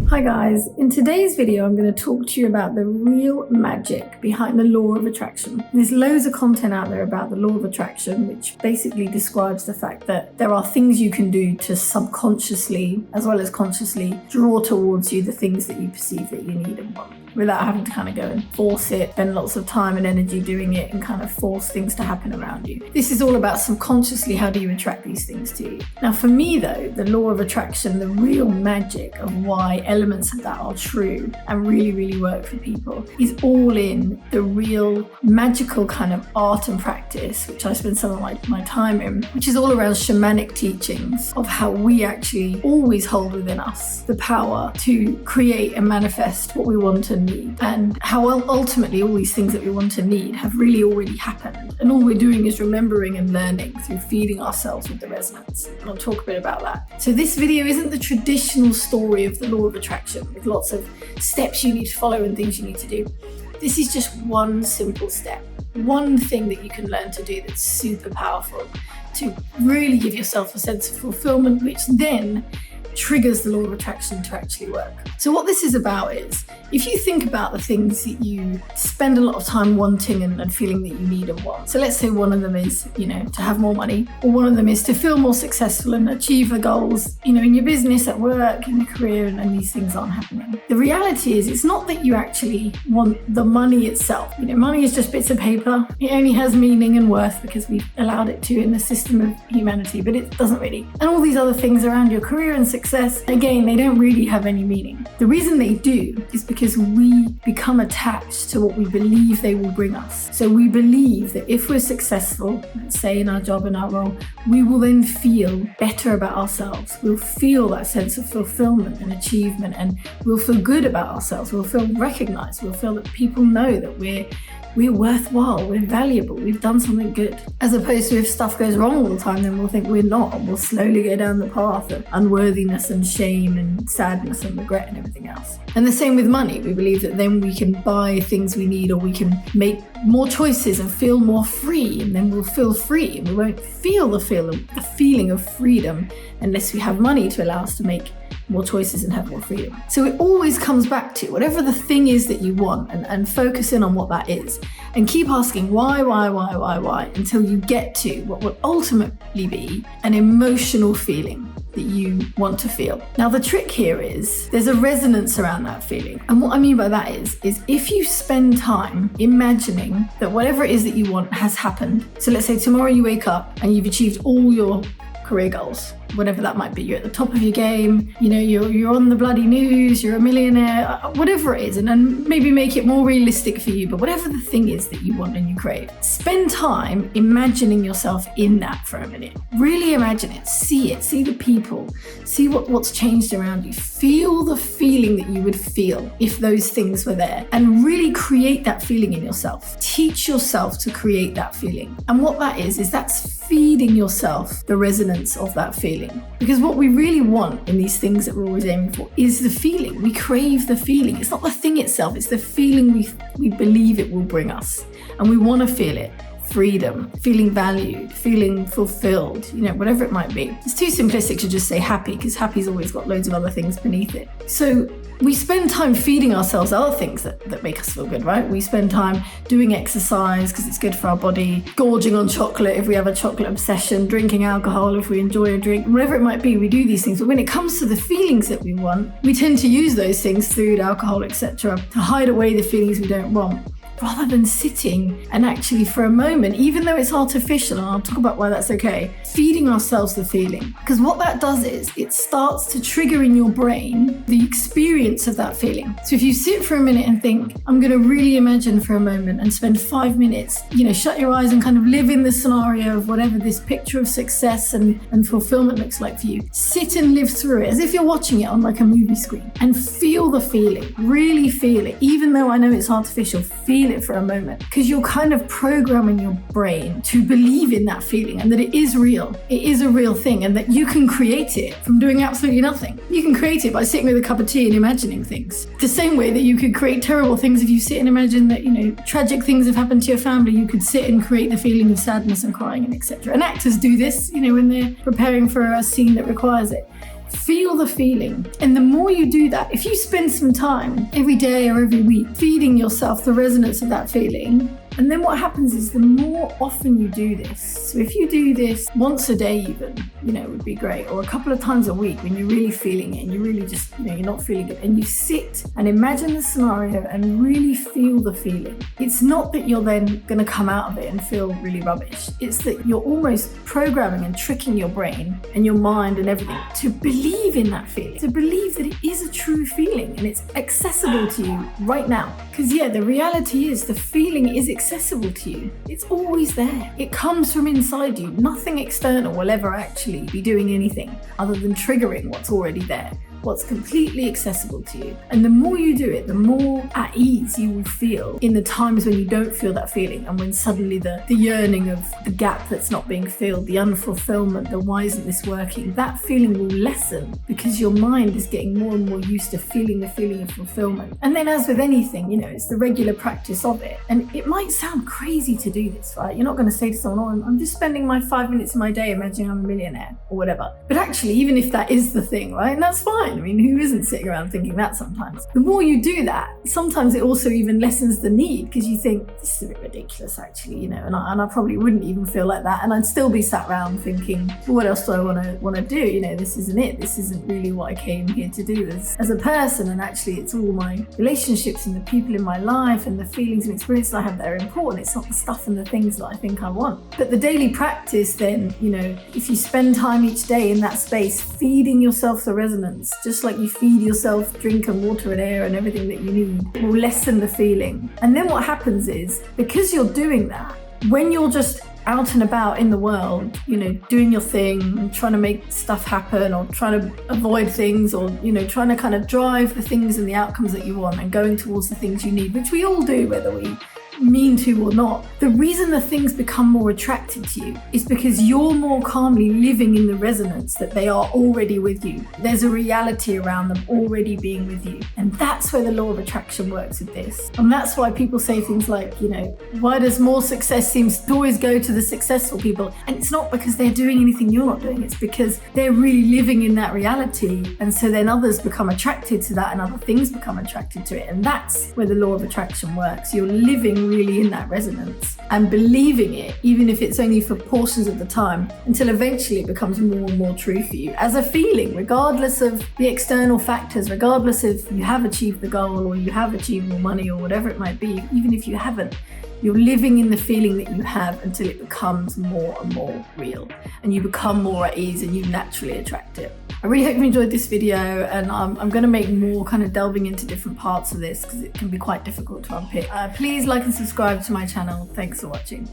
Hi guys, in today's video I'm going to talk to you about the real magic behind the law of attraction. There's loads of content out there about the law of attraction, which basically describes the fact that there are things you can do to subconsciously as well as consciously draw towards you the things that you perceive that you need and want, without having to kind of go and force it, spend lots of time and energy doing it and kind of force things to happen around you. This is all about subconsciously how do you attract these things to you. Now for me though, the law of attraction, the real magic of why elements of that are true and really work for people is all in the real magical kind of art and practice, which I spend some of my time in, which is all around shamanic teachings of how we actually always hold within us the power to create and manifest what we want and need, and how ultimately all these things that we want and need have really already happened, and all we're doing is remembering and learning through feeding ourselves with the resonance. And I'll talk a bit about that. So this video isn't the traditional story of the law of attraction with lots of steps you need to follow and things you need to do. This is just one simple step, one thing that you can learn to do that's super powerful to really give yourself a sense of fulfillment, which then triggers the law of attraction to actually work. So what this is about is, if you think about the things that you spend a lot of time wanting and feeling that you need and want. So let's say one of them is, to have more money, or one of them is to feel more successful and achieve the goals, in your business, at work, in your career, and these things aren't happening. The reality is, it's not that you actually want the money itself. Money is just bits of paper. It only has meaning and worth because we've allowed it to in the system of humanity, but it doesn't really. And all these other things around your career and success, again, they don't really have any meaning. The reason they do is because we become attached to what we believe they will bring us. So we believe that if we're successful, let's say in our job and our role, we will then feel better about ourselves. We'll feel that sense of fulfillment and achievement, and we'll feel good about ourselves. We'll feel recognized. We'll feel that people know that we're worthwhile, we're valuable, we've done something good. As opposed to if stuff goes wrong all the time, then we'll think we're not, and we'll slowly go down the path of unworthiness and shame and sadness and regret and everything else. And the same with money. We believe that then we can buy things we need, or we can make more choices and feel more free, and then we'll feel free, and we won't feel the feeling of freedom unless we have money to allow us to make more choices and have more freedom. So it always comes back to whatever the thing is that you want, and focus in on what that is, and keep asking why until you get to what will ultimately be an emotional feeling that you want to feel. Now the trick here is there's a resonance around that feeling, and what I mean by that is if you spend time imagining that whatever it is that you want has happened. So let's say tomorrow you wake up and you've achieved all your career goals, whatever that might be. You're at the top of your game, you're on the bloody news, you're a millionaire, whatever it is, and then maybe make it more realistic for you, but whatever the thing is that you want and you crave, spend time imagining yourself in that for a minute. Really imagine it, see the people, see what's changed around you, feel the feeling that you would feel if those things were there, and really create that feeling in yourself. Teach yourself to create that feeling. And what that is that's feeding yourself the resonance of that feeling. Because what we really want in these things that we're always aiming for is the feeling. We crave the feeling. It's not the thing itself, it's the feeling we believe it will bring us. And we want to feel it. Freedom, feeling valued, feeling fulfilled, whatever it might be. It's too simplistic to just say happy, because happy's always got loads of other things beneath it. So we spend time feeding ourselves other things that make us feel good, right? We spend time doing exercise because it's good for our body, gorging on chocolate if we have a chocolate obsession, drinking alcohol if we enjoy a drink, whatever it might be, we do these things. But when it comes to the feelings that we want, we tend to use those things, food, alcohol, etc., to hide away the feelings we don't want, rather than sitting and actually for a moment, even though it's artificial, and I'll talk about why that's okay, feeding ourselves the feeling. Because what that does is it starts to trigger in your brain the experience of that feeling. So if you sit for a minute and think, I'm going to really imagine for a moment and spend 5 minutes, shut your eyes and kind of live in the scenario of whatever this picture of success and fulfillment looks like for you. Sit and live through it as if you're watching it on like a movie screen, and feel the feeling, really feel it. Even though I know it's artificial, feel it for a moment, because you're kind of programming your brain to believe in that feeling and that it is real. It is a real thing, and that you can create it from doing absolutely nothing. You can create it by sitting with a cup of tea and imagining things. The same way that you could create terrible things if you sit and imagine that, tragic things have happened to your family, you could sit and create the feeling of sadness and crying and etc. And actors do this, when they're preparing for a scene that requires it. Feel the feeling. And the more you do that, if you spend some time every day or every week feeding yourself the resonance of that feeling, and then what happens is the more often you do this, so if you do this once a day even, it would be great, or a couple of times a week when you're really feeling it and you really just, you're not feeling it, and you sit and imagine the scenario and really feel the feeling. It's not that you're then going to come out of it and feel really rubbish. It's that you're almost programming and tricking your brain and your mind and everything to believe in that feeling, to believe that it is a true feeling and it's accessible to you right now. Because the reality is the feeling is accessible to you. It's always there. It comes from inside you. Nothing external will ever actually be doing anything other than triggering what's already there, what's completely accessible to you. And the more you do it, the more at ease you will feel in the times when you don't feel that feeling, and when suddenly the yearning of the gap that's not being filled, the unfulfillment, the why isn't this working, that feeling will lessen because your mind is getting more and more used to feeling the feeling of fulfillment. And then as with anything, it's the regular practice of it. And it might sound crazy to do this, right? You're not going to say to someone, I'm just spending my 5 minutes of my day imagining I'm a millionaire or whatever. But actually, even if that is the thing, right? And that's fine. Who isn't sitting around thinking that sometimes? The more you do that, sometimes it also even lessens the need, because you think, this is a bit ridiculous actually, and I probably wouldn't even feel like that, and I'd still be sat around thinking, well, what else do I want to do? This isn't it. This isn't really what I came here to do as a person. And actually, it's all my relationships and the people in my life and the feelings and experiences I have that are important. It's not the stuff and the things that I think I want. But the daily practice then, if you spend time each day in that space, feeding yourself the resonance, just like you feed yourself drink and water and air and everything that you need, it will lessen the feeling. And then what happens is, because you're doing that, when you're just out and about in the world, doing your thing, trying to make stuff happen, or trying to avoid things, or, trying to kind of drive the things and the outcomes that you want and going towards the things you need, which we all do, whether we mean to or not. The reason the things become more attractive to you is because you're more calmly living in the resonance that they are already with you. There's a reality around them already being with you. And that's where the law of attraction works with this. And that's why people say things like, why does more success seem to always go to the successful people? And it's not because they're doing anything you're not doing. It's because they're really living in that reality. And so then others become attracted to that and other things become attracted to it. And that's where the law of attraction works. You're living really in that resonance and believing it, even if it's only for portions of the time, until eventually it becomes more and more true for you as a feeling, regardless of the external factors, regardless if you have achieved the goal or you have achieved more money or whatever it might be. Even if you haven't, you're living in the feeling that you have until it becomes more and more real, and you become more at ease and you naturally attract it. I really hope you enjoyed this video, and I'm going to make more kind of delving into different parts of this because it can be quite difficult to unpick. Please like and subscribe to my channel. Thanks for watching.